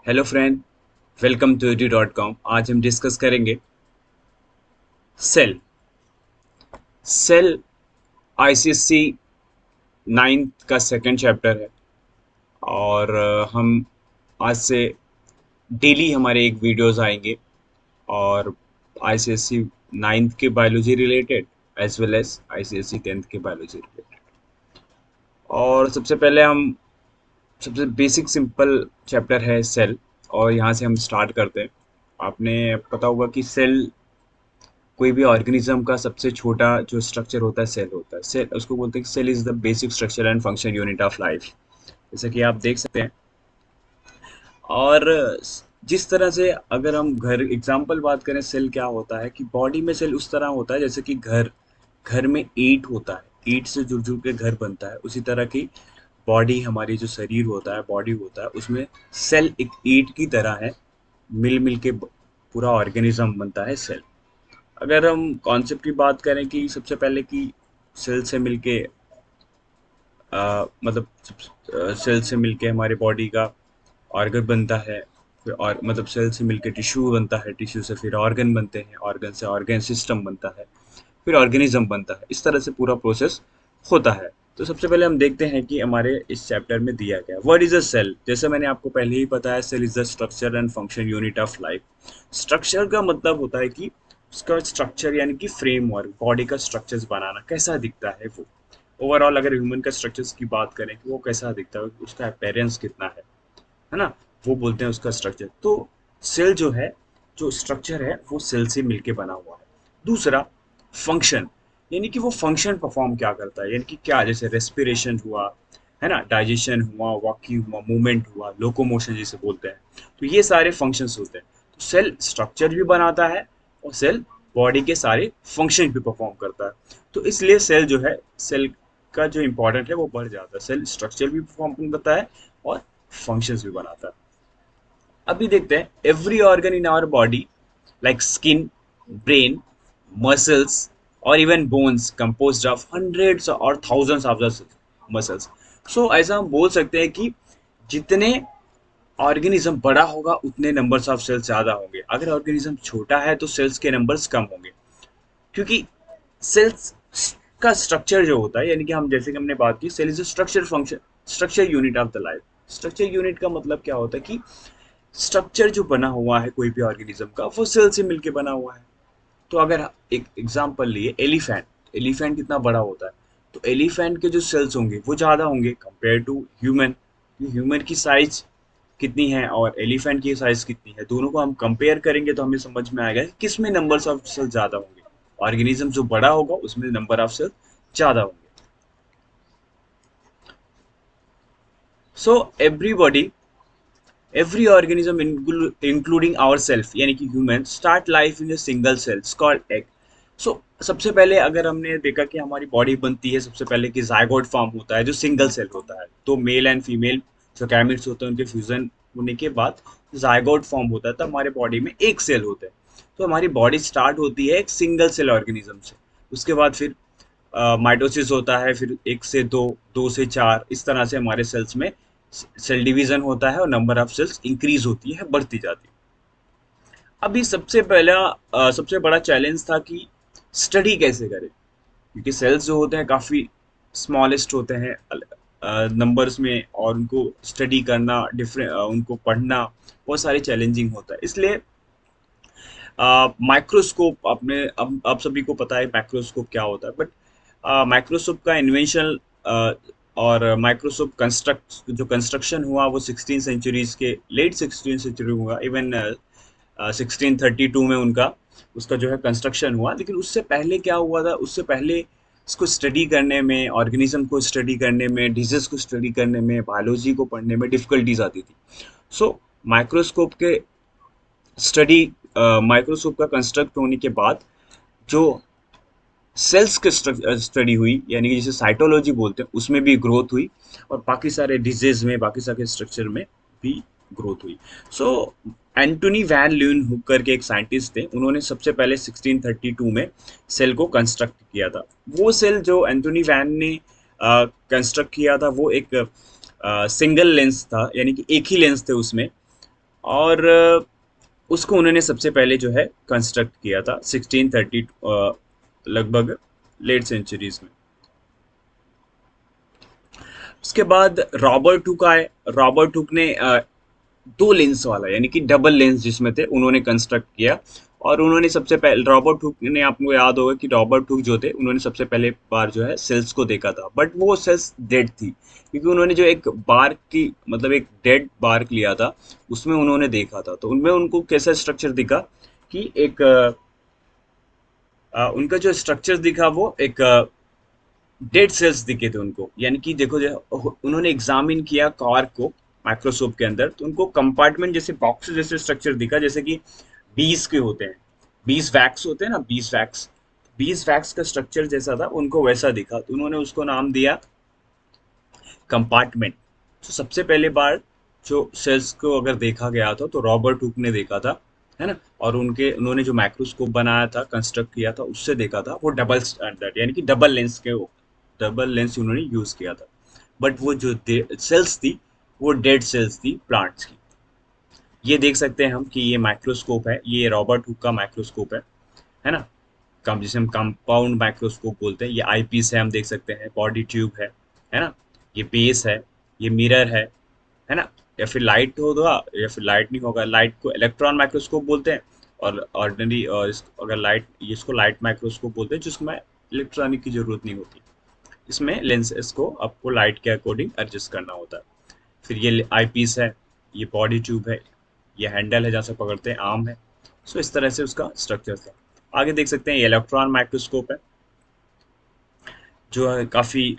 Hello friend, welcome to edu.com। आज हम discuss करेंगे सेल। सेल आईसीएससी नाइन्थ का सेकंड चैप्टर है और हम आज से डेली हमारे एक वीडियोस आएंगे और आईसीएससी नाइन्थ के biology related as well as ICSC tenth के बायोलॉजी रिलेटेड। और सबसे पहले हम सबसे बेसिक सिंपल चैप्टर है सेल और यहाँ से हम स्टार्ट करते हैं। आपने पता होगा कि सेल कोई भी ऑर्गेनिज्म का सबसे छोटा जो स्ट्रक्चर होता है सेल होता है। सेल उसको बोलते हैं cell is the basic structure and function unit of life, जैसे कि आप देख सकते हैं। और जिस तरह से अगर हम घर एग्जांपल बात करें सेल क्या होता है कि बॉडी में सेल उस तरह होता है जैसे कि घर घर में ईंट होता है, ईंट से जुड़ जुड़ के घर बनता है, उसी तरह की बॉडी हमारी जो शरीर होता है बॉडी होता है उसमें सेल एक ईंट की तरह है, मिल मिल के पूरा ऑर्गेनिज्म बनता है सेल। अगर हम कॉन्सेप्ट की बात करें कि सबसे पहले कि सेल से मिलके मतलब सेल से मिलके हमारे बॉडी का ऑर्गन बनता है, फिर और मतलब सेल से मिलके टिश्यू बनता है, टिश्यू से फिर ऑर्गन बनते हैं, ऑर्गन से ऑर्गन सिस्टम बनता है, फिर ऑर्गेनिज्म बनता है। इस तरह से पूरा प्रोसेस होता है। तो सबसे पहले हम देखते हैं कि हमारे इस चैप्टर में दिया गया व्हाट इज अ सेल। जैसे मैंने आपको पहले ही बताया, cell is the structure and function unit of life. Structure का मतलब होता है कि उसका स्ट्रक्चर यानी कि फ्रेमवर्क, बॉडी का स्ट्रक्चर्स बनाना कैसा दिखता है वो। ओवरऑल अगर ह्यूमन का स्ट्रक्चर्स की बात करें कि वो कैसा दिखता है, उसका अपेयरेंस कितना है ना, वो बोलते हैं उसका स्ट्रक्चर। तो सेल जो है, जो स्ट्रक्चर है वो सेल से मिलके बना हुआ है। दूसरा फंक्शन, यानी कि वो फंक्शन परफॉर्म क्या करता है, यानी कि क्या, जैसे रेस्पिरेशन हुआ, है ना, डाइजेशन हुआ, वॉकिंग हुआ, मूवमेंट हुआ, लोकोमोशन जिसे बोलते हैं। तो ये सारे फंक्शंस होते हैं। तो सेल स्ट्रक्चर भी बनाता है और सेल बॉडी के सारे फंक्शन भी परफॉर्म करता है। तो इसलिए सेल जो है, सेल का जो इम्पोर्टेंट है वो बढ़ जाता है। सेल स्ट्रक्चर भी परफॉर्म करता है और फंक्शंस भी बनाता है। अभी देखते हैं every organ in our body like skin, brain, muscles और even bones composed of hundreds और thousands of the muscles. So ऐसा हम बोल सकते हैं कि जितने ऑर्गेनिज्म बड़ा होगा उतने नंबर्स ऑफ सेल्स ज्यादा होंगे, अगर ऑर्गेनिज्म छोटा है तो सेल्स के नंबर्स कम होंगे। क्योंकि सेल्स का स्ट्रक्चर जो होता है, यानी कि हम जैसे कि हमने बात की, cell is structure function structure unit of the life. Structure unit का मतलब क्या होता है कि स्ट्रक्चर जो बना हुआ है कोई भी ऑर्गेनिज्म का वो सेल से मिलके बना हुआ है। तो अगर एक एग्जांपल लिए, एलिफेंट, एलिफेंट कितना बड़ा होता है, तो एलिफेंट के जो सेल्स होंगे वो ज़्यादा होंगे कंपेयर टू ह्यूमन। ह्यूमन की साइज कितनी है और एलिफेंट की साइज कितनी है, दोनों को हम कंपेयर करेंगे तो हमें समझ में आएगा कि किस में नंबर्स ऑफ सेल्स ज़्यादा होंगे। ऑर्गेनिज्म जो बड़ा होगा उसमें नंबर ऑफ सेल्स ज़्यादा होंगे। So everybody, every organism including ourselves यानी कि human start life in single cells called egg. So सबसे पहले अगर हमने देखा कि हमारी बॉडी बनती है सबसे पहले कि जायगोट फॉर्म होता है जो सिंगल सेल होता है, तो मेल एंड फीमेल जो गैमेट्स होते हैं उनके फ्यूजन होने के बाद जायगोट फॉर्म होता है, तब हमारे बॉडी में एक सेल होते हैं। तो हमारी बॉडी स्टार्ट होती है एक सिंगल सेल ऑर्गेनिज्म से। उसके बाद फिर माइटोसिस होता है, फिर एक से दो, दो से चार, इस तरह से हमारे सेल्स में सेल डिवीजन होता है और नंबर ऑफ सेल्स इंक्रीज होती है, बढ़ती जाती है। अभी सबसे पहला सबसे बड़ा चैलेंज था कि स्टडी कैसे करें, क्योंकि सेल्स जो होते हैं काफ़ी स्मॉलेस्ट होते हैं नंबर्स में, और उनको स्टडी करना, डिफरेंट उनको पढ़ना बहुत सारी चैलेंजिंग होता है। इसलिए माइक्रोस्कोप, आपने अब आप सभी को पता है माइक्रोस्कोप क्या होता है, बट माइक्रोस्कोप का इन्वेंशन और माइक्रोस्कोप जो कंस्ट्रक्शन हुआ वो 16 सेंचुरीज के लेट 16 सेंचुरी हुआ। इवन 1632 में उनका उसका जो है कंस्ट्रक्शन हुआ। लेकिन उससे पहले क्या हुआ था, उससे पहले इसको स्टडी करने में, ऑर्गेनिज्म को स्टडी करने में, डिजीज को स्टडी करने में, बायोलॉजी को पढ़ने में डिफिकल्टीज आती थी। सो माइक्रोस्कोप के स्टडी माइक्रोस्कोप का कंस्ट्रक्ट होने के बाद जो सेल्स की स्टडी हुई, यानी कि जिसे साइटोलॉजी बोलते हैं, उसमें भी ग्रोथ हुई और बाकी सारे डिजीज में, बाकी सारे स्ट्रक्चर में भी ग्रोथ हुई। सो एंटोनी वैन ल्यूनहुक करके एक साइंटिस्ट थे, उन्होंने सबसे पहले 1632 में सेल को कंस्ट्रक्ट किया था। वो सेल जो एंटोनी वैन ने कंस्ट्रक्ट किया था वो एक सिंगल लेंस था, यानी कि एक ही लेंस थे उसमें, और उसको उन्होंने सबसे पहले जो है कंस्ट्रक्ट किया था 1630 लगभग लेट सेंचुरीज में। उसके बाद रॉबर्ट हुक आए। रॉबर्ट हुक ने दो लेंस वाला यानी कि डबल लेंस जिसमें थे उन्होंने कंस्ट्रक्ट किया। और उन्होंने सबसे पहले रॉबर्ट हुक ने, आपको याद होगा कि रॉबर्ट हुक जो थे उन्होंने सबसे पहले बार जो है सेल्स को देखा था, बट वो सेल्स डेड थी, क्योंकि उन्होंने जो एक बार्क की मतलब एक डेड बार्क लिया था उसमें उन्होंने देखा था। तो उनमें उनको कैसा स्ट्रक्चर दिखा कि एक उनका जो स्ट्रक्चर दिखा वो एक डेड सेल्स दिखे थे उनको। यानी कि देखो जो उन्होंने एग्जामिन किया कार को माइक्रोस्कोप के अंदर, तो उनको कंपार्टमेंट जैसे बॉक्स जैसे स्ट्रक्चर दिखा, जैसे कि बीस के होते हैं, बीस वैक्स होते हैं ना, बीस वैक्स का स्ट्रक्चर जैसा था उनको वैसा दिखा, तो उन्होंने उसको नाम दिया कंपार्टमेंट। तो सबसे पहले बार जो सेल्स को अगर देखा गया था तो रॉबर्ट हुक ने देखा था, है ना। और उन्होंने जो माइक्रोस्कोप बनाया था, कंस्ट्रक्ट किया था, उससे देखा था वो डबल स्टैंडर्ड यानी कि डबल लेंस उन्होंने यूज किया था। बट वो जो सेल्स थी वो डेड सेल्स थी प्लांट्स की। ये देख सकते हैं हम कि ये माइक्रोस्कोप है, ये रॉबर्ट हुक का माइक्रोस्कोप है ना। कम जिसे हम कंपाउंड माइक्रोस्कोप बोलते हैं। ये आईपीस है, हम देख सकते हैं, बॉडी ट्यूब है ना। ये बेस है, ये मिरर है ना। या फिर लाइट होगा या फिर लाइट नहीं होगा, लाइट को इलेक्ट्रॉन माइक्रोस्कोप बोलते हैं। और ऑर्डिनरी अगर लाइट, इसको लाइट माइक्रोस्कोप बोलते हैं जिसमें इलेक्ट्रॉनिक की जरूरत नहीं होती। इसमें लेंसेज को आपको लाइट के अकॉर्डिंग एडजस्ट करना होता है। फिर ये आईपीस है, ये बॉडी ट्यूब है, ये हैंडल है जहाँ से पकड़ते हैं, आर्म है। सो इस तरह से उसका स्ट्रक्चर था। आगे देख सकते हैं ये इलेक्ट्रॉन माइक्रोस्कोप है, जो है काफ़ी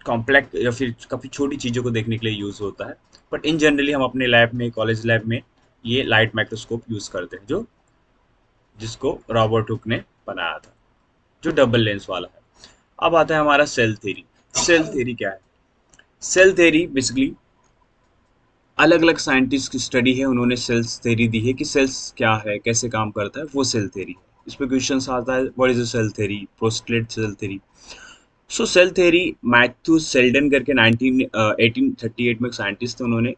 कॉम्प्लेक्स या फिर काफ़ी छोटी चीज़ों को देखने के लिए यूज़ होता है। बट इन जनरली हम अपने लैब में, कॉलेज लैब में ये लाइट माइक्रोस्कोप यूज़ करते हैं, जो जिसको रॉबर्ट हुक ने बनाया था, जो डबल लेंस वाला है। अब आता है हमारा सेल थ्योरी। सेल थ्योरी क्या है? सेल थ्योरी बेसिकली अलग अलग साइंटिस्ट की स्टडी है, उन्होंने सेल्स थ्योरी दी है कि सेल्स क्या है, कैसे काम करता है, वो सेल थ्योरी। इस पे क्वेश्चन आता है what is a cell theory, postulate cell theory. So cell theory, Matthew Schleiden करके 1838 में एक साइंटिस्ट थे, उन्होंने,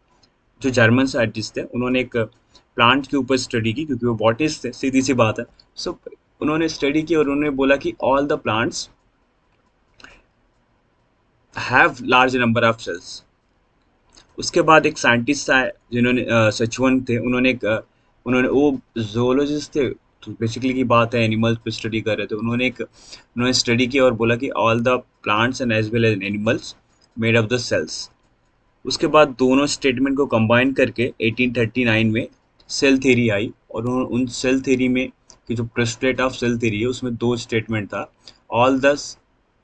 जो जर्मन साइंटिस्ट थे, उन्होंने एक प्लांट के ऊपर स्टडी की, क्योंकि वो बॉटिस्ट थे, सीधी सी बात है। सो उन्होंने स्टडी की और उन्होंने बोला कि all the plants have large number of cells. उसके बाद एक साइंटिस्ट आए जिन्होंने सचवन थे, उन्होंने वो जोलॉजिस्ट थे, तो बेसिकली की बात है एनिमल्स पे स्टडी कर रहे थे। उन्होंने स्टडी किया और बोला कि all the plants and as well as animals made of the cells. उसके बाद दोनों स्टेटमेंट को कंबाइन करके 1839 में सेल थ्योरी आई। और उन सेल थ्योरी में कि जो प्रेस्टेट ऑफ सेल थ्योरी है उसमें दो स्टेटमेंट था, ऑल द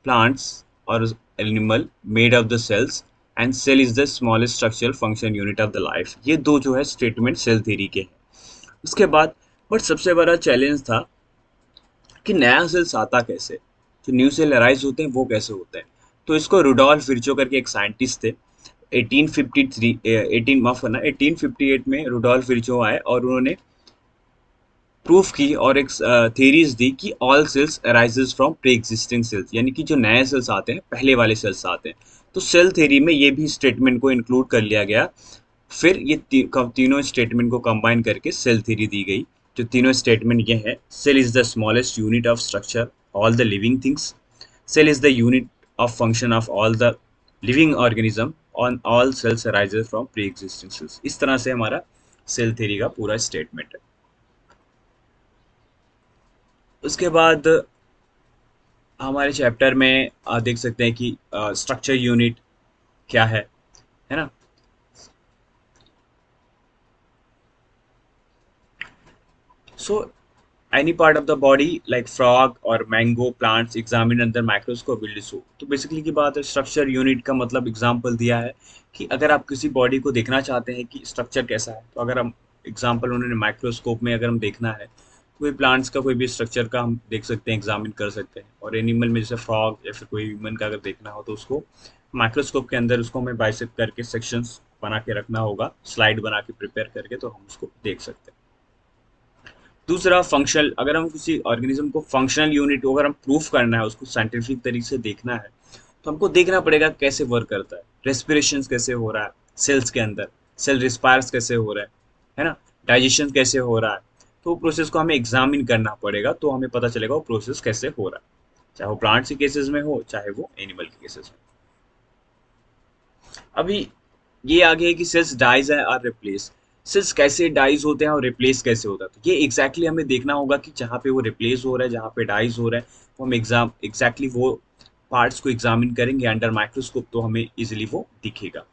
प्लांट्स और animal made of the cells and cell is the smallest structural function unit of the life. ये दो जो है स्टेटमेंट सेल थ्योरी के हैं। उसके बाद बट सबसे बड़ा चैलेंज था कि नया सेल्स आता कैसे, जो न्यू सेल अराइज होते हैं वो कैसे होते हैं। तो इसको रुडोल्फ विर्चो करके एक साइंटिस्ट थे, 1858 में रुडोल्फ विर्चो आए और उन्होंने प्रूफ की और एक थेरीज दी कि all cells arises from pre existing cells, यानी कि जो नए सेल्स आते हैं पहले वाले सेल्स आते हैं। तो सेल थ्योरी में ये भी स्टेटमेंट को इंक्लूड कर लिया गया। फिर ये तीनों स्टेटमेंट को कंबाइन करके सेल थ्योरी दी गई। जो तीनों स्टेटमेंट ये हैं, cell is the smallest unit of structure all the living things, cell is the unit of function of all the living organism, on all cells arises from pre existing cells. इस तरह से हमारा cell theory का पूरा statement है। उसके बाद हमारे चैप्टर में देख सकते हैं कि स्ट्रक्चर यूनिट क्या है ना। So any part of the body like frog और mango plants examine under microscope will show. तो बेसिकली की बात है, स्ट्रक्चर यूनिट का मतलब एग्जांपल दिया है कि अगर आप किसी बॉडी को देखना चाहते हैं कि स्ट्रक्चर कैसा है, तो अगर हम एग्जांपल उन्होंने माइक्रोस्कोप में अगर हम देखना है, कोई प्लांट्स का कोई भी स्ट्रक्चर का हम देख सकते हैं, एग्जामिन कर सकते हैं। और एनिमल में जैसे फ्रॉग या फिर कोई ह्यूमन का अगर देखना हो तो उसको माइक्रोस्कोप के अंदर उसको हमें बाइसेक्ट करके सेक्शंस बना के रखना होगा, स्लाइड बना के प्रिपेयर करके, तो हम उसको देख सकते हैं। दूसरा फंक्शनल, अगर हम किसी ऑर्गेनिज्म को फंक्शनल यूनिट अगर हम प्रूफ करना है, उसको साइंटिफिक तरीके से देखना है, तो हमको देखना पड़ेगा कैसे वर्क करता है, रेस्पिरेशन कैसे हो रहा है सेल्स के अंदर, सेल रिस्पायर्स कैसे हो रहा है ना, डाइजेशन कैसे हो रहा है। तो प्रोसेस को हमें एग्जामिन करना पड़ेगा, तो हमें पता चलेगा वो प्रोसेस कैसे हो रहा है, चाहे वो प्लांट्स के केसेस में हो चाहे वो एनिमल के केसेस में। अभी ये आ गया है कि सेल्स डाइज है और रिप्लेस। सेल्स कैसे डाइज होते हैं और रिप्लेस कैसे होता है, तो ये एग्जैक्टली हमें देखना होगा कि जहाँ पे वो रिप्लेस हो रहा है, जहाँ पे डाइज हो रहा है, वो हम एग्जैक्टली वो पार्ट्स को एग्जामिन करेंगे अंडर माइक्रोस्कोप, तो हमें इजिली वो दिखेगा।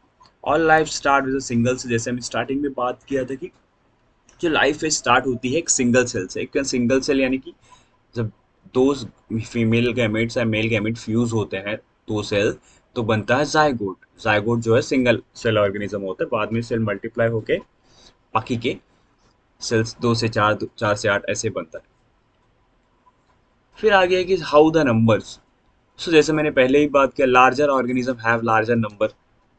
All life start with single से, जैसे हमने स्टार्टिंग में बात किया था कि जो लाइफ है स्टार्ट होती है एक सिंगल सेल से। एक सिंगल सेल यानी कि जब दो फीमेल गैमेट्स या मेल गैमेट फ्यूज होते हैं, दो सेल, तो बनता है जायगोट। जायगोट जो है सिंगल सेल ऑर्गेनिज्म होता है, बाद में सेल मल्टीप्लाई होके बाकी के सेल्स 2 से 4, 4 से 8 ऐसे बनता है। फिर आगे है कि हाउ द नंबर्स। सो जैसे मैंने पहले ही बात किया, larger organism have larger number,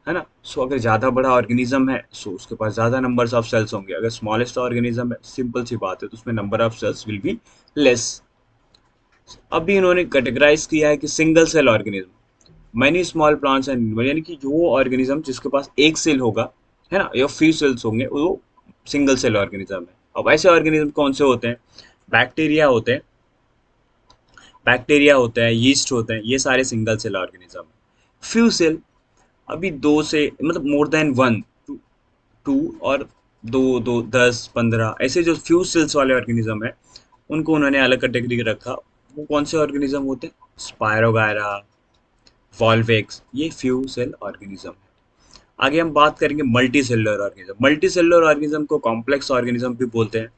है ना। सो अगर ज़्यादा बड़ा ऑर्गेनिज्म है सो उसके पास ज़्यादा नंबर्स ऑफ सेल्स होंगे। अगर स्मॉलेस्ट ऑर्गेनिज्म है, सिंपल सी बात है, तो उसमें number of cells will be less. अभी इन्होंने कैटेगराइज किया है कि single cell organism, many small plants and animal, यानी कि जो ऑर्गेनिज्म जिसके पास एक सेल होगा, है ना, या फ्यू सेल्स होंगे, वो सिंगल सेल ऑर्गेनिज्म है। अब ऐसे ऑर्गेनिज्म कौन से होते हैं? बैक्टीरिया होते हैं, बैक्टीरिया होता है, यीस्ट होते हैं, ये सारे सिंगल सेल ऑर्गेनिज्म है। फ्यू सेल, अभी दो से मतलब more than one, two, two और दो दो 10, 15 ऐसे जो फ्यू सेल्स वाले ऑर्गेनिज्म है, उनको उन्होंने अलग कैटेगरी रखा। वो कौन से ऑर्गेनिज्म होते हैं? स्पायरोगायरा, वॉल्वेक्स, ये फ्यू सेल ऑर्गेनिज्म है। आगे हम बात करेंगे multi cellular organism. Multi cellular organism को कॉम्प्लेक्स ऑर्गेनिज्म भी बोलते हैं,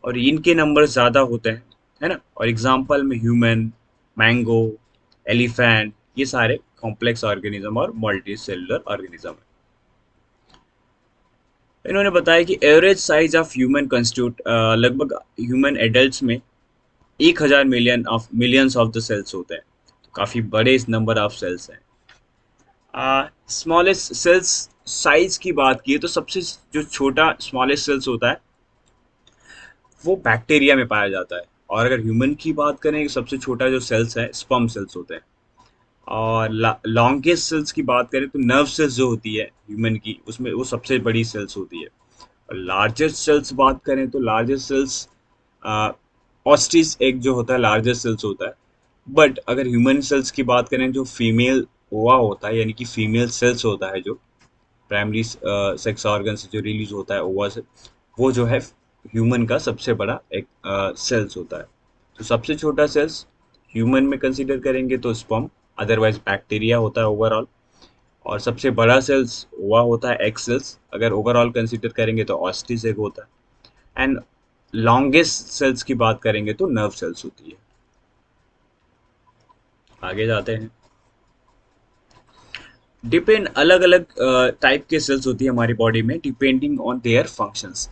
और इनके नंबर ज़्यादा होते हैं, है ना। और एग्जाम्पल में ह्यूमन, मैंगो, एलिफेंट, ये सारे कॉम्प्लेक्स ऑर्गेनिज्म और मल्टी सेलुलर ऑर्गेनिज्म है। इन्होंने बताया कि average size of human constitute, लगभग ह्यूमन एडल्ट्स में 1,000 मिलियंस ऑफ द सेल्स होते हैं, तो काफ़ी बड़े नंबर ऑफ सेल्स हैं। स्मॉलेस्ट सेल्स साइज की बात की तो सबसे जो छोटा स्मॉलेस्ट सेल्स होता है वो बैक्टीरिया में पाया जाता है। और अगर ह्यूमन की बात करें, सबसे छोटा जो सेल्स है स्पर्म सेल्स होते हैं। और लॉन्गेस्ट सेल्स की बात करें तो नर्व सेल्स जो होती है ह्यूमन की, उसमें वो सबसे बड़ी सेल्स होती है। और लार्जेस्ट सेल्स बात करें तो लार्जेस्ट सेल्स ऑस्टिस एक जो होता है लार्जेस्ट सेल्स होता है। बट अगर ह्यूमन सेल्स की बात करें, जो फीमेल ओवा होता है, यानी कि फीमेल सेल्स होता है, जो प्राइमरी सेक्स ऑर्गन से जो रिलीज होता है ओवा से, वो जो है ह्यूमन का सबसे बड़ा एक सेल्स होता है। तो सबसे छोटा सेल्स ह्यूमन में कंसीडर करेंगे तो स्पर्म, अदरवाइज बैक्टीरिया होता है ओवरऑल। और सबसे बड़ा सेल्स हुआ होता है एग सेल्स, अगर ओवरऑल कंसीडर करेंगे तो ऑस्टिस एग होता है। एंड लॉन्गेस्ट सेल्स की बात करेंगे तो नर्व सेल्स होती है। आगे जाते हैं। डिपेंड, अलग अलग टाइप के सेल्स होती है हमारी बॉडी में, डिपेंडिंग ऑन देयर फंक्शंस।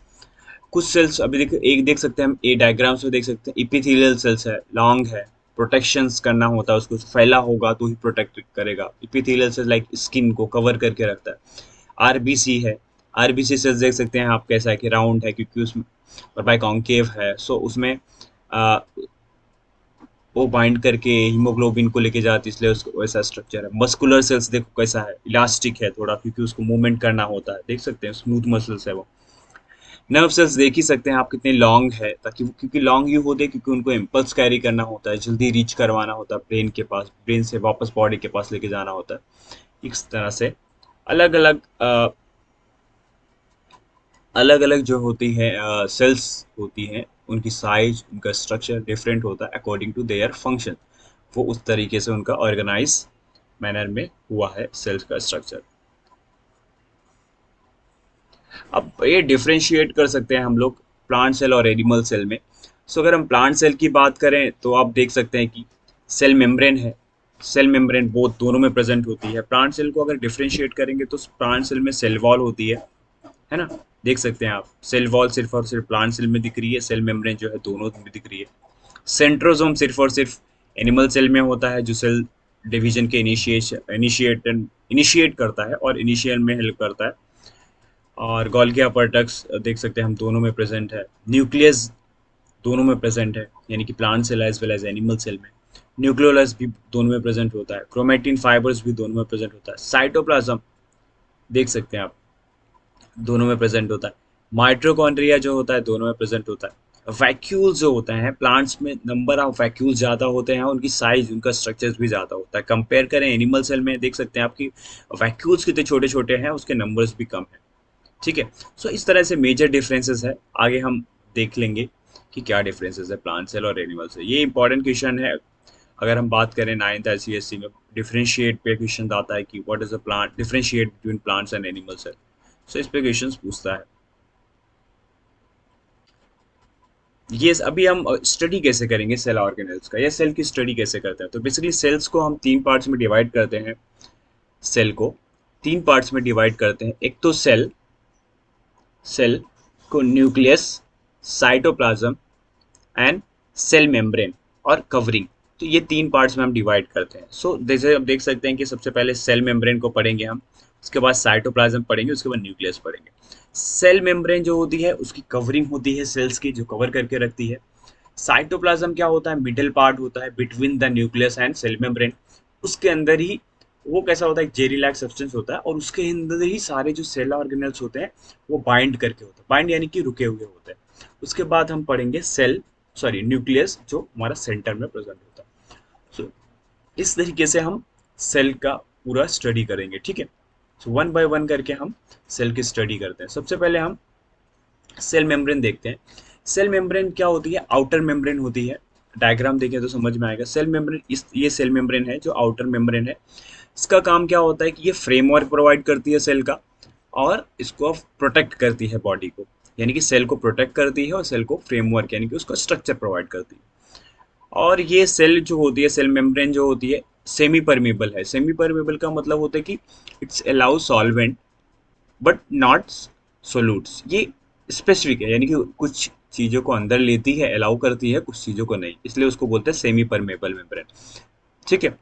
कुछ सेल्स अभी देख, एक देख सकते हैं हम, ए डायग्राम्स में देख सकते हैं, इपिथेलियल सेल्स है, लॉन्ग है, प्रोटेक्शंस करना होता है उसको, फैला होगा तो ही प्रोटेक्ट करेगा। इपिथेलियल सेल्स लाइक स्किन को कवर करके रखता है। आरबीसी है, आरबीसी सेल्स देख सकते हैं आप, कैसा है कि राउंड है क्योंकि उसमें, और बाइकॉन्केव है, सो उसमें आ, वो बाइंड करके हीमोग्लोबिन को लेके जाती है, इसलिए उसको वैसा स्ट्रक्चर है। मस्कुलर सेल्स देखो कैसा है, इलास्टिक है थोड़ा, क्योंकि उसको मूवमेंट करना होता है, देख सकते हैं स्मूथ मसल्स है वो। नर्व सेल्स देख ही सकते हैं आप कितने लॉन्ग है, ताकि वो, क्योंकि लॉन्ग यू होते हैं क्योंकि उनको इम्पल्स कैरी करना होता है, जल्दी रीच करवाना होता है ब्रेन के पास, ब्रेन से वापस बॉडी के पास लेके जाना होता है। इस तरह से अलग अलग अलग अलग जो होती है सेल्स होती हैं, उनकी साइज, उनका स्ट्रक्चर डिफरेंट होता है अकॉर्डिंग टू देयर फंक्शन। वो उस तरीके से उनका ऑर्गेनाइज मैनर में हुआ है सेल्स का स्ट्रक्चर। अब ये डिफ्रेंशिएट कर सकते हैं हम लोग प्लांट सेल और एनिमल सेल में। सो अगर हम प्लांट सेल की बात करें तो आप देख सकते हैं कि सेल मेम्ब्रेन है, सेल मेम्ब्रेन बोथ दोनों में प्रेजेंट होती है। प्लांट सेल को अगर डिफ्रेंशिएट करेंगे तो प्लांट सेल में सेल वॉल होती है ना, देख सकते हैं आप, सेल वॉल सिर्फ और सिर्फ प्लांट सेल में दिख रही है, सेल मेम्ब्रेन जो है दोनों में दिख रही है। सेंट्रोसोम सिर्फ और सिर्फ एनिमल सेल में होता है, जो सेल डिवीजन के इनिशिएट करता है और इनिशियल में हेल्प करता है। और गोल्गी अपर्टक्स देख सकते हैं हम, दोनों में प्रेजेंट है। न्यूक्लियस दोनों में प्रेजेंट है, यानी कि plant cell as well as animal cell में। न्यूक्लियोलस भी दोनों में प्रेजेंट होता है, क्रोमेटिन फाइबर्स भी दोनों में प्रेजेंट होता है। साइटोप्लाज्म देख सकते हैं आप, दोनों में प्रेजेंट होता है। माइटोकॉन्ड्रिया जो होता है दोनों में प्रेजेंट होता है। वैक्यूल्स जो होते हैं प्लांट्स में, नंबर ऑफ वैक्यूल्स ज़्यादा होते हैं, उनकी साइज, उनका स्ट्रक्चर्स भी ज़्यादा होता है। कंपेयर करें एनिमल सेल में, देख सकते हैं आपकी वैक्यूल्स कितने छोटे छोटे हैं, उसके नंबर्स भी कम है। ठीक है। सो इस तरह से मेजर डिफरेंसेस है। आगे हम देख लेंगे कि क्या डिफरेंसेस है प्लांट सेल और एनिमल सेल। ये इंपॉर्टेंट क्वेश्चन है। अगर हम बात करें 9th ICSE में डिफरेंशिएट पे क्वेश्चन आता है कि what is a plant, differentiate between plants and animal cell. So इस पे क्वेश्चन पूछता है। ये अभी हम स्टडी कैसे करेंगे सेल ऑर्गेनेल्स का, या सेल की स्टडी कैसे करते हैं। तो बेसिकली सेल्स को हम तीन पार्ट्स में डिवाइड करते हैं। सेल को तीन पार्ट्स में डिवाइड करते हैं। एक तो सेल सेल को nucleus, cytoplasm and cell membrane और कवरिंग, तो ये तीन पार्ट्स में हम डिवाइड करते हैं। सो जैसे आप देख सकते हैं कि सबसे पहले सेल मेम्ब्रेन को पढ़ेंगे हम, उसके बाद साइटोप्लाज्म पढ़ेंगे, उसके बाद न्यूक्लियस पढ़ेंगे। सेल मेम्ब्रेन जो होती है उसकी कवरिंग होती है सेल्स की, जो कवर करके रखती है। साइटोप्लाज्म क्या होता है, मिडिल पार्ट होता है between the nucleus and cell membrane. उसके अंदर ही वो कैसा होता है, एक जेली लाइक सब्सटेंस होता है, और उसके अंदर ही सारे जो सेल ऑर्गेनल्स होते हैं वो बाइंड करके होते हैं। बाइंड यानी कि रुके हुए होते हैं। उसके बाद हम पढ़ेंगे सेल, सॉरी न्यूक्लियस, जो हमारा सेंटर में प्रेजेंट होता है। सो इस तरीके से हम सेल का पूरा स्टडी करेंगे। ठीक है। सो वन बाय वन करके हम सेल की स्टडी करते हैं। सबसे पहले हम सेल मेम्ब्रेन देखते हैं। सेल मेम्ब्रेन क्या होती है, आउटर मेम्ब्रेन होती है। डायग्राम देखें तो समझ में आएगा। सेल मेम्ब्रेन, इस ये सेल मेम्ब्रेन है जो आउटर मेम्ब्रेन है। इसका काम क्या होता है कि ये फ्रेमवर्क प्रोवाइड करती है सेल का, और इसको प्रोटेक्ट करती है बॉडी को, यानी कि सेल को प्रोटेक्ट करती है और सेल को फ्रेमवर्क यानी कि उसका स्ट्रक्चर प्रोवाइड करती है। और ये सेल जो होती है, सेल मेम्ब्रेन जो होती है, सेमी परमेबल है। सेमी परमेबल का मतलब होता है कि it's allow solvent but not solutes. ये स्पेसिफिक है, यानी कि कुछ चीज़ों को अंदर लेती है, अलाउ करती है, कुछ चीज़ों को नहीं, इसलिए उसको बोलते हैं सेमी परमेबल मेम्ब्रेन। ठीक है।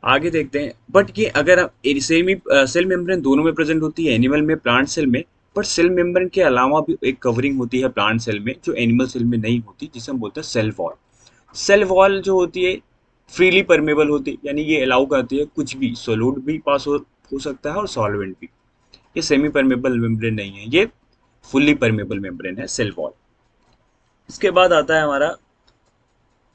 आगे देखते हैं। बट ये अगर सेमी सेल मेम्ब्रेन दोनों में प्रेजेंट होती है, एनिमल में, प्लांट सेल में। बट सेल मेम्ब्रेन के अलावा भी एक कवरिंग होती है प्लांट सेल में जो एनिमल सेल में नहीं होती, जिसे हम बोलते हैं सेल वॉल। सेल वॉल जो होती है फ्रीली परमेबल होती है, यानी ये अलाउ करती है कुछ भी, सोलूट भी पास हो सकता है और सॉल्वेंट भी। ये सेमी परमेबल मेम्ब्रेन नहीं है, ये फुल्ली परमेबल मेम्ब्रेन है सेल वॉल। इसके बाद आता है हमारा,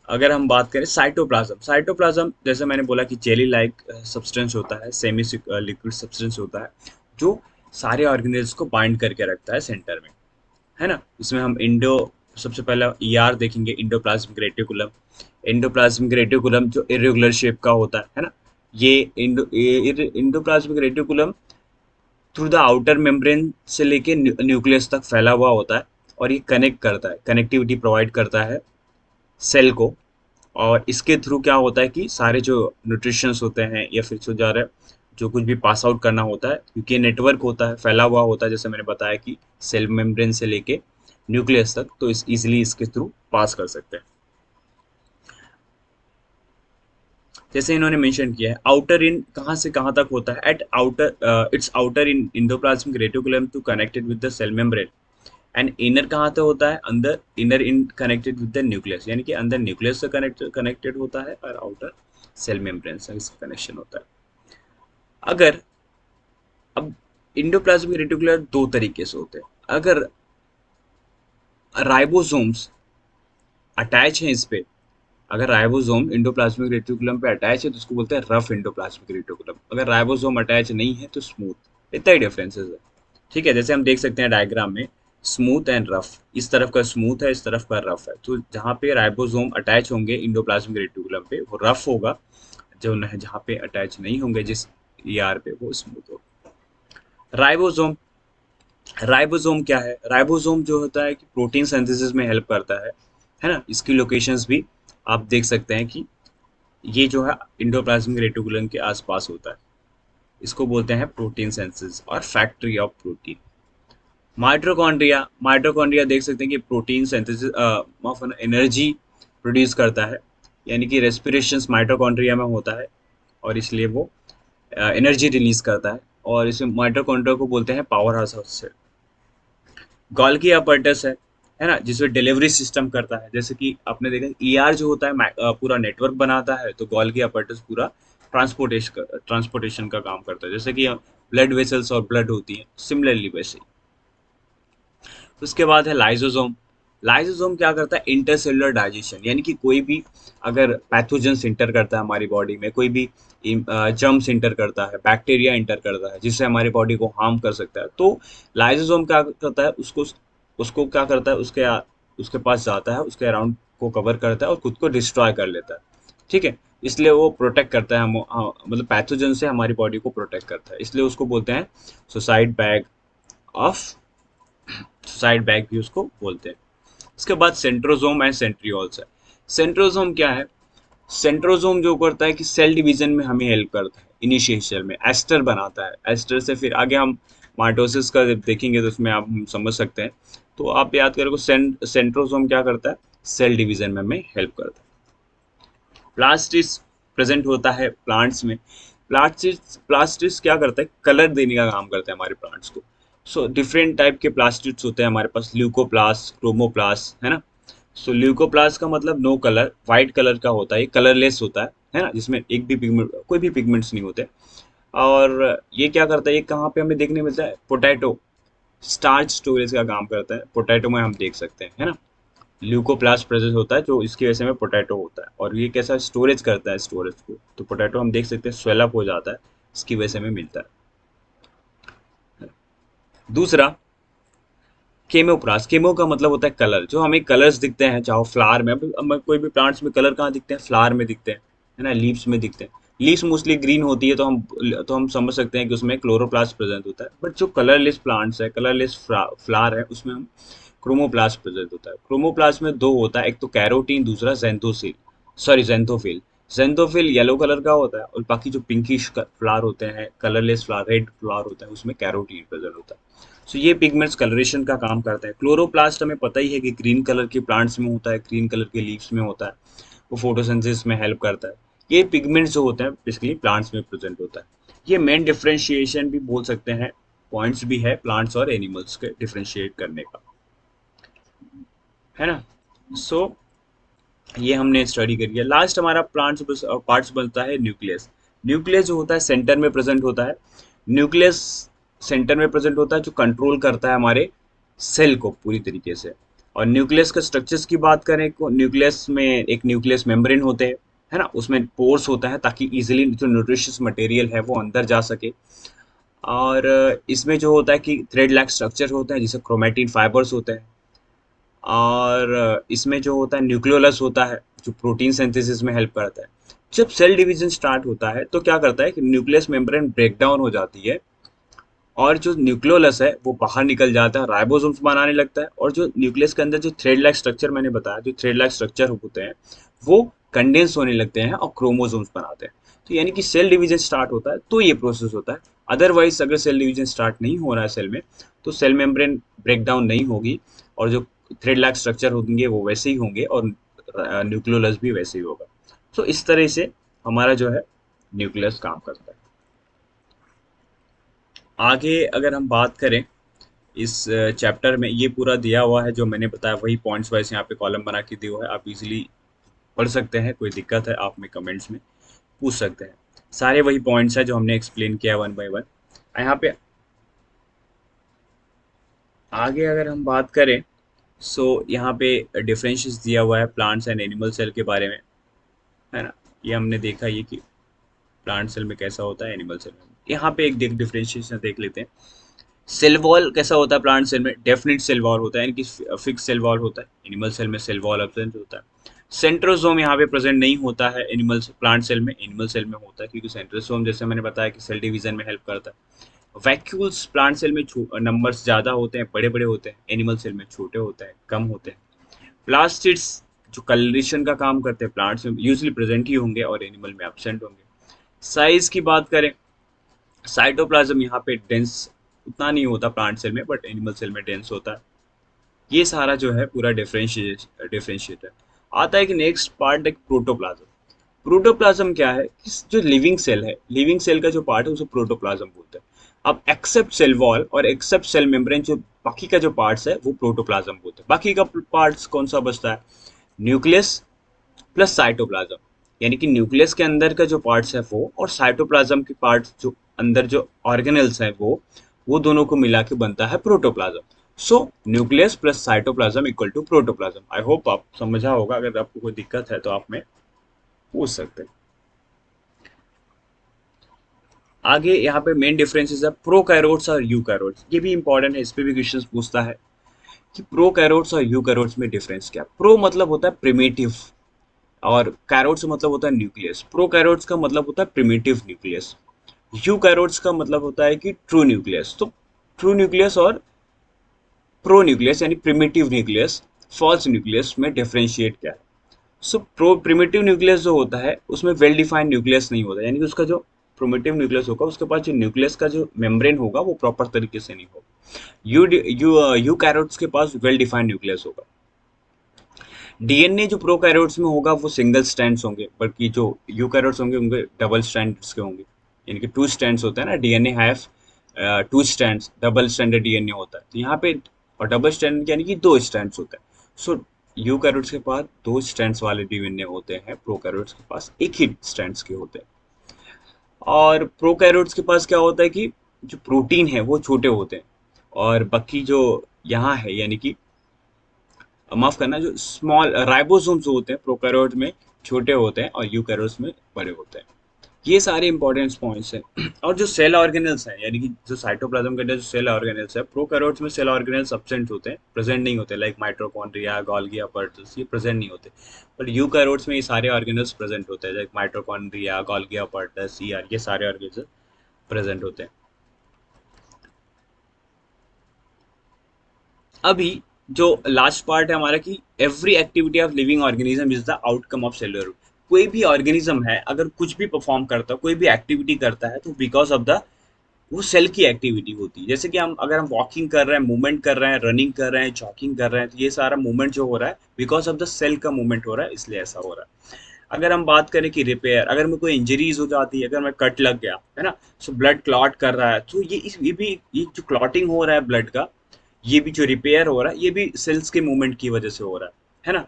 अगर हम बात करें साइटोप्लाज्म। साइटोप्लाज्म जैसे मैंने बोला कि जेली लाइक सब्सटेंस होता है, सेमी लिक्विड सब्सटेंस होता है, जो सारे ऑर्गेनेल्स को बाइंड करके रखता है सेंटर में, है ना। इसमें हम सबसे पहला ER देखेंगे, इंडोप्लाज्मिक रेटिकुलम। इंडोप्लाज्मिक रेटिकुलम जो इरेगुलर शेप का होता है ना, ये endoplasmic reticulum through the outer membrane से लेके न्यूक्लियस तक फैला हुआ होता है, और ये कनेक्ट करता है, कनेक्टिविटी प्रोवाइड करता है सेल को। और इसके थ्रू क्या होता है कि सारे जो न्यूट्रिशंस होते हैं, या फिर जो जा रहा है, जो कुछ भी पास आउट करना होता है, क्योंकि नेटवर्क होता है, फैला हुआ होता है, जैसे मैंने बताया कि सेल मेम्ब्रेन से लेके न्यूक्लियस तक, तो इस इजीली इसके थ्रू पास कर सकते हैं। जैसे इन्होंने मेंशन किया है, आउटर इन कहाँ से कहाँ तक होता है, at outer it's outer in endoplasmic reticulum to connected with the cell membrane. And inner कहाँ से होता है, अंदर, inner in connected with the nucleus, यानी कि अंदर न्यूक्लियस से कनेक्टेड होता है, और आउटर सेल मेम्ब्रेन से इसका कनेक्शन होता है। अगर अब इंडोप्लाज्मिक रेटिकुलर दो तरीके से होते हैं। अगर राइबोसोम्स अटैच हैं इस पे, अगर राइबोसोम इंडोप्लाज्मिक रेटिकुलम पे अटैच है तो उसको बोलते हैं रफ इंडोप्लाज्मिक रेटिकुलम। अगर राइबोसोम अटैच नहीं है तो स्मूथ। इतना ही डिफरेंसेस है। ठीक है। जैसे हम देख सकते हैं डायग्राम में, स्मूथ एंड रफ, इस तरफ का स्मूथ है, इस तरफ का रफ है। तो जहाँ पे राइबोसोम अटैच होंगे इंडोप्लाज्मिक रेटिकुलम पे वो रफ होगा, जो जहाँ पे अटैच नहीं होंगे जिस ER पे, वो स्मूथ होगा। राइबोसोम, राइबोसोम क्या है, राइबोसोम जो होता है कि प्रोटीन सिंथेसिस में हेल्प करता है ना। इसकी लोकेशंस भी आप देख सकते हैं कि ये जो है इंडोप्लाज्मिक रेटिकुलम के आसपास होता है। इसको बोलते हैं प्रोटीन सिंथेसिस और factory of protein. Mitochondria, mitochondria देख सकते हैं कि protein synthesis of energy produce करता है, यानी कि रेस्पिरेशन माइटोकॉन्ड्रिया में होता है, और इसलिए वो एनर्जी रिलीज करता है। और इसे माइटोकॉन्ड्रिया को बोलते हैं power house of cell. Golgi apparatus है ना, जिसमें डिलीवरी सिस्टम करता है। जैसे कि आपने देखा ER जो होता है पूरा नेटवर्क बनाता है, तो गोल्गी अपैरेटस पूरा ट्रांसपोर्टेशन का काम करता है, जैसे कि ब्लड वेसल्स और ब्लड होती है, सिमिलरली वैसे ही। उसके बाद है लाइसोसोम। लाइसोसोम क्या करता है, इंटरसेलुलर डाइजेशन, यानी कि कोई भी अगर पैथोजेंस इंटर करता है हमारी बॉडी में, कोई भी जर्म्स इंटर करता है, बैक्टीरिया इंटर करता है जिससे हमारी बॉडी को हार्म कर सकता है, तो लाइसोसोम क्या करता है, उसको उसको क्या करता है, उसके पास जाता है, उसके अराउंड को कवर करता है और खुद को डिस्ट्रॉय कर लेता है। ठीक है, इसलिए वो प्रोटेक्ट करता है मतलब पैथोजन से हमारी बॉडी को प्रोटेक्ट करता है, इसलिए उसको बोलते हैं suicide bag of, suicide bag भी उसको बोलते हैं। इसके बाद सेंट्रोजोम एंड सेंट्रियोल्स है। सेंट्रोजोम क्या है, सेंट्रोजोम जो करता है कि सेल डिवीजन में हमें हेल्प करता है, इनिशिएशन में एस्टर बनाता है, एस्टर से फिर आगे हम माइटोसिस का जब देखेंगे तो उसमें आप समझ सकते हैं। तो आप याद करोगे सेंट्रोजोम क्या करता है, सेल डिवीजन में हमें हेल्प करता है। प्लास्टिस प्रेजेंट होता है प्लांट्स में। प्लास्टिस प्लास्टिस क्या करता है, कलर देने का काम करता है हमारे प्लांट्स को। सो डिफरेंट टाइप के प्लास्टिड्स होते हैं हमारे पास, ल्यूकोप्लास्ट, क्रोमोप्लास्ट, है ना। सो ल्यूकोप्लास्ट का मतलब नो कलर, वाइट कलर का होता है, ये कलरलेस होता है ना, जिसमें एक भी पिगमेंट, कोई भी पिगमेंट्स नहीं होते। और ये क्या करता है, ये कहाँ पे हमें देखने मिलता है, पोटैटो, स्टार्च स्टोरेज का काम करता है पोटैटो में, हम देख सकते हैं, है ना। ल्यूकोप्लास्ट प्रेजेंट होता है जो इसकी वजह से में पोटैटो होता है, और ये कैसा स्टोरेज करता है स्टोरेज को, तो पोटैटो हम देख सकते हैं स्वेलअप हो जाता है, इसकी वजह से हमें मिलता है। दूसरा केमोप्लास्ट, केमो का मतलब होता है कलर, जो हमें कलर्स दिखते हैं चाहे फ्लावर में, अब कोई भी प्लांट्स में कलर कहाँ दिखते हैं, फ्लावर में दिखते हैं, है ना, लीव्स में दिखते हैं। लीव्स मोस्टली ग्रीन होती है, तो हम समझ सकते हैं कि उसमें क्लोरोप्लास्ट प्रेजेंट होता है। बट जो कलरलेस प्लांट्स है, कलरलेस फ्लावर है, उसमें हम क्रोमोप्लास्ट प्रेजेंट होता है। क्रोमोप्लास्ट में दो होता है, एक तो कैरोटीन, दूसरा जेंथोसिल, sorry xanthophyll. Xanthophyll yellow colour का होता है, और बाकी जो पिंकिश फ्लावर होते हैं, कलरलेस फ्लावर, रेड फ्लावर होता है, उसमें कैरोटीन प्रेजेंट होता है। सो ये पिगमेंट्स कलरेशन का काम करता है। क्लोरोप्लास्ट हमें पता ही है कि ग्रीन कलर के प्लांट्स में होता है, ग्रीन कलर के लीव्स में होता है, वो फोटोसिंथेसिस में हेल्प करता है। ये पिगमेंट्स जो होते हैं बेसिकली प्लांट्स में प्रेजेंट होता है। ये मेन डिफरेंशिएशन भी बोल सकते हैं, पॉइंट्स भी है प्लांट्स और एनिमल्स के डिफरेंशिएट करने का, है ना। सो ये हमने स्टडी कर लिया। लास्ट हमारा पार्ट्स बनता है न्यूक्लियस। न्यूक्लियस जो होता है सेंटर में प्रेजेंट होता है। न्यूक्लियस सेंटर में प्रेजेंट होता है, जो कंट्रोल करता है हमारे सेल को पूरी तरीके से। और न्यूक्लियस का स्ट्रक्चर्स की बात करें तो न्यूक्लियस में एक न्यूक्लियस मेम्ब्रेन होते हैं, है ना, उसमें पोर्स होता है ताकि इजीली जो न्यूट्रिशियस मटेरियल है वो अंदर जा सके। और इसमें जो होता है कि थ्रेड लाइक स्ट्रक्चर होता है जिसे क्रोमेटिन फाइबर्स होते हैं। और इसमें जो होता है न्यूक्लियोलस होता है जो प्रोटीन सिंथेसिस में हेल्प करता है। जब सेल डिवीजन स्टार्ट होता है तो क्या करता है कि न्यूक्लियस मेम्ब्रेन ब्रेक डाउन हो जाती है, और जो न्यूक्लियोलस है वो बाहर निकल जाता है, राइबोसोम्स बनाने लगता है, और जो न्यूक्लियस के अंदर जो थ्रेड लाइक स्ट्रक्चर मैंने बताया, जो थ्रेड लाइक स्ट्रक्चर होते हैं वो कंडेंस होने लगते हैं और क्रोमोसोम्स बनाते हैं। तो यानी कि सेल डिवीजन स्टार्ट होता है तो ये प्रोसेस होता है। अदरवाइज अगर सेल डिवीजन स्टार्ट नहीं हो रहा है सेल में, तो सेल मेम्ब्रेन ब्रेक डाउन नहीं होगी, और जो थ्रेड लाइक स्ट्रक्चर होंगे वो वैसे ही होंगे, और न्यूक्लियोलस भी वैसे ही होगा। तो इस तरह से हमारा जो है न्यूक्लियस काम करता है। आगे अगर हम बात करें इस चैप्टर में, ये पूरा दिया हुआ है जो मैंने बताया, वही पॉइंट्स वाइज यहाँ पे कॉलम बना के दिया हुआ है, आप इजीली पढ़ सकते हैं। कोई दिक्कत है आप में कमेंट्स में पूछ सकते हैं। सारे वही पॉइंट्स हैं जो हमने एक्सप्लेन किया वन बाय वन। यहाँ पे आगे अगर हम बात करें, सो यहाँ पे डिफरेंशियस दिया हुआ है प्लांट्स एंड एनिमल सेल के बारे में, है ना। ये हमने देखा ये कि प्लांट सेल में कैसा होता है, एनिमल सेल में। यहाँ पे एक डिफरेंशिएशन देख लेते हैं। सेल वॉल कैसा होता है प्लांट सेल में, डेफिनेट सेल वॉल होता है, यानी कि फिक्स सेल वॉल होता है। एनिमल सेल में सेल वॉल एब्सेंट होता है। सेंट्रोसोम यहाँ पे प्रेजेंट नहीं होता है एनिमल प्लांट सेल में, एनिमल सेल में होता है, क्योंकि सेंट्रोसोम जैसे मैंने बताया कि सेल डिवीजन में हेल्प करता है। वैक्यूल्स प्लांट सेल में नंबर्स ज़्यादा होते हैं, बड़े बड़े होते हैं, एनिमल सेल में छोटे होते हैं, कम होते हैं। प्लास्टिड्स जो कलरेशन का काम करते हैं प्लांट्स में यूजली प्रेजेंट ही होंगे और एनिमल में एब्सेंट होंगे। साइज की बात करें, साइटोप्लाज्म यहाँ पे डेंस उतना नहीं होता प्लांट सेल में, बट एनिमल सेल में डेंस होता है। ये सारा जो है पूरा डिफरेंशिएट है। आता है कि नेक्स्ट पार्ट एक प्रोटोप्लाज्म। प्रोटोप्लाज्म क्या है कि जो लिविंग सेल है, लिविंग सेल का जो पार्ट है उसे प्रोटोप्लाज्म बोलते हैं। अब एक्सेप्ट सेल वॉल और एक्सेप्ट सेल मेम्ब्रेन, जो बाकी का जो पार्ट्स है वो प्रोटोप्लाज्म बोलते हैं। बाकी का पार्ट्स कौन सा बचता है, न्यूक्लियस प्लस साइटोप्लाज्म। यानी कि न्यूक्लियस के अंदर का जो पार्ट्स है वो, और साइटोप्लाज्म के पार्ट्स जो अंदर जो ऑर्गेनेल्स हैं वो दोनों को मिला के बनता है protoplasm. So nucleus plus cytoplasm equal to protoplasm. I hope आप समझा होगा। अगर आपको कोई दिक्कत है तो आप में पूछ सकते हैं। आगे यहाँ पे मेन डिफरेंसेस है प्रोकैरियोट्स और यूकैरियोट्स। ये भी इंपॉर्टेंट है, इस पे भी क्वेश्चंस पूछता है कि प्रोकैरियोट्स और यूकैरियोट्स में डिफरेंस क्या है। प्रो मतलब होता है प्रिमिटिव, और कैरोट्स मतलब होता है न्यूक्लियस। प्रोकैरियोट्स का मतलब होता है प्रिमिटिव न्यूक्लियस। यूकैरियोट्स का मतलब होता है कि ट्रू न्यूक्लियस। तो ट्रू न्यूक्लियस और प्रो न्यूक्लियस यानी प्रिमिटिव न्यूक्लियस, फॉल्स न्यूक्लियस में डिफरेंशिएट क्या है। सो प्रो प्रिमिटिव न्यूक्लियस जो होता है उसमें वेल डिफाइंड न्यूक्लियस नहीं होता, यानी कि उसका जो प्रिमिटिव न्यूक्लियस होगा उसके पास जो न्यूक्लियस का जो मेम्ब्रेन होगा वो प्रॉपर तरीके से नहीं होगा। यू कैरोट्स के पास वेल डिफाइंड न्यूक्लियस होगा। डीएनए जो प्रोकैरियोट्स में होगा वो सिंगल स्ट्रैंड्स होंगे, बल्कि जो यूकैरियोट्स होंगे उनके डबल स्ट्रैंड्स के होंगे। यानी कि टू स्ट्रैंड्स होता है ना, DNA have two strands, double stranded DNA होता है। तो यहाँ पे और डबल स्ट्रैंड यानी कि दो स्ट्रैंड्स होते हैं। सो यूकैरियोट्स के पास दो स्ट्रैंड्स वाले डीएनए होते हैं, प्रोकैरियोट्स के पास एक ही स्ट्रैंड्स के होते हैं। और प्रोकैरियोट्स के पास क्या होता है कि जो प्रोटीन है वो छोटे होते हैं, और बाकी जो यहाँ है यानी कि माफ करना, जो स्मॉल राइबोसोम्स होते हैं प्रोकैरियोट में छोटे होते हैं और यूकैरियोट्स में बड़े होते हैं। ये सारे इंपॉर्टेंट पॉइंट्स हैं। और जो सेल ऑर्गेनल्स हैं यानी कि जो साइटोप्लाज्म के अंदर जो सेल ऑर्गेनल्स है, प्रोकैरियोट्स में सेल ऑर्गेनल्स एब्सेंट होते हैं, प्रेजेंट नहीं होते, लाइक माइटोकॉन्ड्रिया, गोल्गी अपैरेटस, ये प्रेजेंट नहीं होते। बट यूकैरियोट्स में ये सारे ऑर्गेनल्स प्रेजेंट होते हैं, लाइक माइटोकॉन्ड्रिया, गोल्गी अपैरेटस, ये सारे ऑर्गेनल्स प्रेजेंट होते हैं। अभी जो लास्ट पार्ट है हमारा कि every activity of living organism is the outcome of cellular. कोई भी ऑर्गेनिज्म है अगर कुछ भी परफॉर्म करता है, कोई भी एक्टिविटी करता है, तो बिकॉज ऑफ द वो सेल की एक्टिविटी होती है। जैसे कि हम अगर हम वॉकिंग कर रहे हैं, मूवमेंट कर रहे हैं, रनिंग कर रहे हैं, जॉगिंग कर रहे हैं, तो ये सारा मूवमेंट जो हो रहा है बिकॉज ऑफ द सेल का मूवमेंट हो रहा है, इसलिए ऐसा हो रहा है। अगर हम बात करें कि रिपेयर, अगर मैं कोई इंजरीज हो जाती है, अगर मैं कट लग गया है ना, सो ब्लड क्लॉट कर रहा है, तो ये भी ये जो क्लॉटिंग हो रहा है ब्लड का, ये भी जो रिपेयर हो रहा है ये भी सेल्स के मूवमेंट की वजह से हो रहा है ना।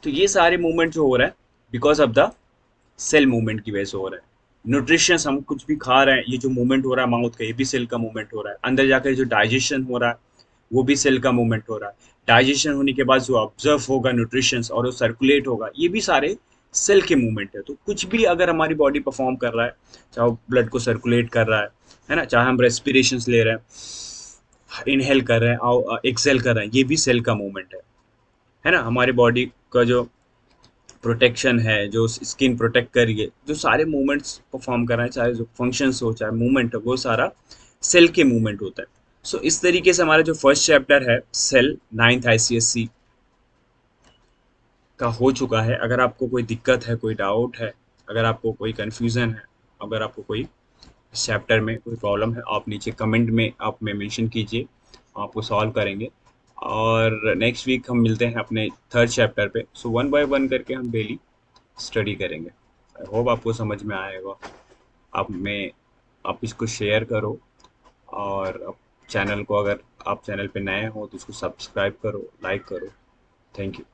तो ये सारे मूवमेंट जो हो रहा है because of the cell movement की वजह से हो रहा है। न्यूट्रिशंस हम कुछ भी खा रहे हैं, ये जो मूवमेंट हो रहा है माउथ का, ये भी सेल का मूवमेंट हो रहा है। अंदर जाकर जो डाइजेशन हो रहा है वो भी सेल का मूवमेंट हो रहा है। डाइजेशन होने के बाद जो ऑब्जर्व होगा न्यूट्रिशंस और वो सर्कुलेट होगा, ये भी सारे सेल के मूवमेंट है। तो कुछ भी अगर हमारी बॉडी परफॉर्म कर रहा है, चाहे ब्लड को सर्कुलेट कर रहा है ना, चाहे हम रेस्पिरेशन ले रहे हैं, इनहेल कर रहे हैं और एक्सेल कर रहे हैं, ये भी सेल का मूवमेंट है ना। हमारी बॉडी का जो प्रोटेक्शन है, जो स्किन प्रोटेक्ट करिए, जो सारे मूवमेंट्स परफॉर्म कर रहे हैं, चाहे जो फंक्शंस हो चाहे मूवमेंट हो, वो सारा सेल के मूवमेंट होता है। सो इस तरीके से हमारा जो फर्स्ट चैप्टर है सेल, नाइन्थ आईसीएससी का हो चुका है। अगर आपको कोई दिक्कत है, कोई डाउट है, अगर आपको कोई कन्फ्यूज़न है, अगर आपको कोई इस चैप्टर में कोई प्रॉब्लम है, आप नीचे कमेंट में आप में मेंशन कीजिए, आपको सॉल्व करेंगे। और नेक्स्ट वीक हम मिलते हैं अपने थर्ड चैप्टर पे। सो वन बाय वन करके हम डेली स्टडी करेंगे। आई होप आपको समझ में आएगा। आप में आप इसको शेयर करो, और चैनल को, अगर आप चैनल पे नए हो तो उसको सब्सक्राइब करो, लाइक करो। Thank you.